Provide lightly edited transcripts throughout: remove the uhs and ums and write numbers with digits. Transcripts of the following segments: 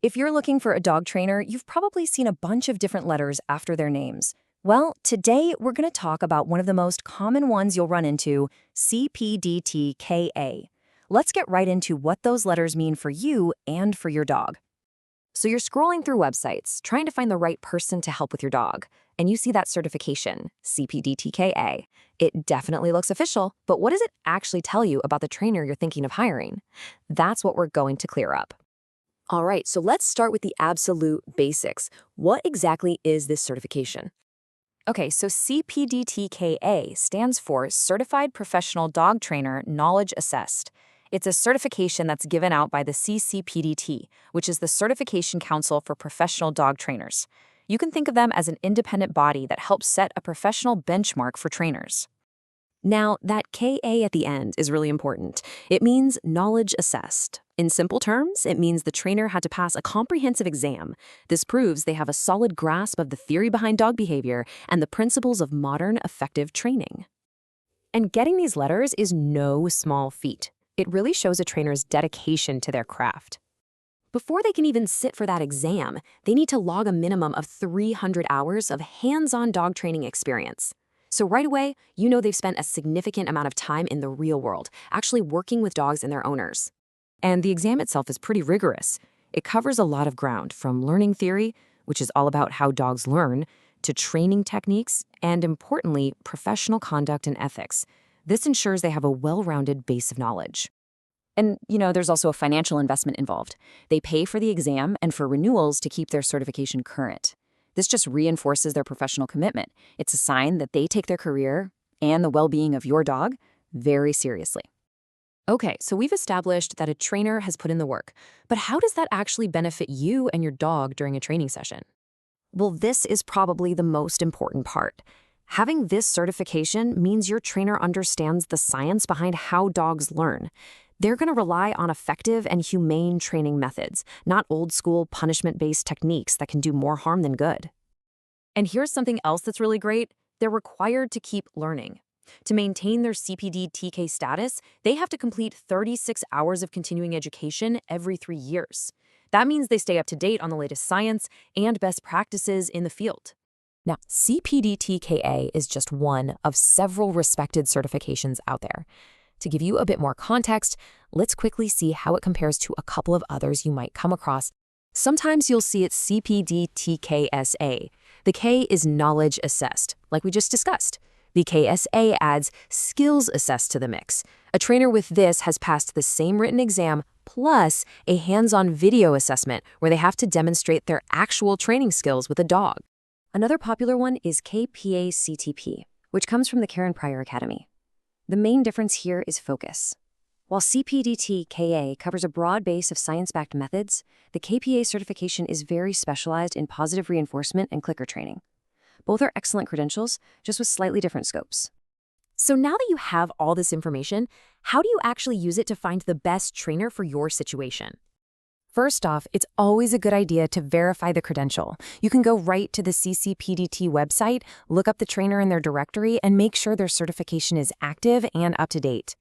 If you're looking for a dog trainer, you've probably seen a bunch of different letters after their names. Well, today we're going to talk about one of the most common ones you'll run into, CPDT-KA. Let's get right into what those letters mean for you and for your dog. So you're scrolling through websites, trying to find the right person to help with your dog, and you see that certification, CPDT-KA. It definitely looks official, but what does it actually tell you about the trainer you're thinking of hiring? That's what we're going to clear up. All right, so let's start with the absolute basics. What exactly is this certification? Okay, so CPDT-KA stands for Certified Professional Dog Trainer Knowledge Assessed. It's a certification that's given out by the CCPDT, which is the Certification Council for Professional Dog Trainers. You can think of them as an independent body that helps set a professional benchmark for trainers. Now, that KA at the end is really important. It means knowledge assessed. In simple terms, it means the trainer had to pass a comprehensive exam. This proves they have a solid grasp of the theory behind dog behavior and the principles of modern, effective training. And getting these letters is no small feat. It really shows a trainer's dedication to their craft. Before they can even sit for that exam, they need to log a minimum of 300 hours of hands-on dog training experience. So right away, you know they've spent a significant amount of time in the real world, actually working with dogs and their owners. And the exam itself is pretty rigorous. It covers a lot of ground, from learning theory, which is all about how dogs learn, to training techniques, and importantly, professional conduct and ethics. This ensures they have a well-rounded base of knowledge. And, there's also a financial investment involved. They pay for the exam and for renewals to keep their certification current. This just reinforces their professional commitment. It's a sign that they take their career and the well-being of your dog very seriously. Okay, so we've established that a trainer has put in the work, but how does that actually benefit you and your dog during a training session? Well, this is probably the most important part. Having this certification means your trainer understands the science behind how dogs learn. They're going to rely on effective and humane training methods, not old-school punishment-based techniques that can do more harm than good. And here's something else that's really great. They're required to keep learning. To maintain their CPD-TK status, they have to complete 36 hours of continuing education every 3 years. That means they stay up to date on the latest science and best practices in the field. Now, CPD-TKA is just one of several respected certifications out there. To give you a bit more context, let's quickly see how it compares to a couple of others you might come across. Sometimes you'll see it CPD-TKSA. The K is knowledge assessed, like we just discussed. The KSA adds skills assessed to the mix. A trainer with this has passed the same written exam plus a hands-on video assessment where they have to demonstrate their actual training skills with a dog. Another popular one is KPA-CTP, which comes from the Karen Pryor Academy. The main difference here is focus. While CPDT-KA covers a broad base of science-backed methods, the KPA certification is very specialized in positive reinforcement and clicker training. Both are excellent credentials, just with slightly different scopes. So now that you have all this information, how do you actually use it to find the best trainer for your situation? First off, it's always a good idea to verify the credential. You can go right to the CCPDT website, look up the trainer in their directory, and make sure their certification is active and up to date.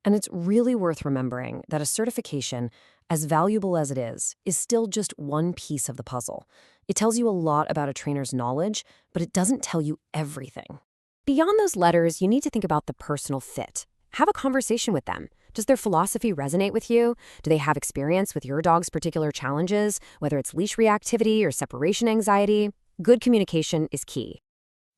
And it's really worth remembering that a certification, as valuable as it is still just one piece of the puzzle. It tells you a lot about a trainer's knowledge, but it doesn't tell you everything. Beyond those letters, you need to think about the personal fit. Have a conversation with them. Does their philosophy resonate with you? Do they have experience with your dog's particular challenges, whether it's leash reactivity or separation anxiety? Good communication is key.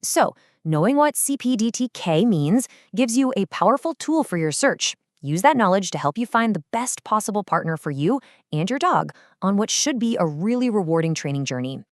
So, knowing what CPDT-K means gives you a powerful tool for your search. Use that knowledge to help you find the best possible partner for you and your dog on what should be a really rewarding training journey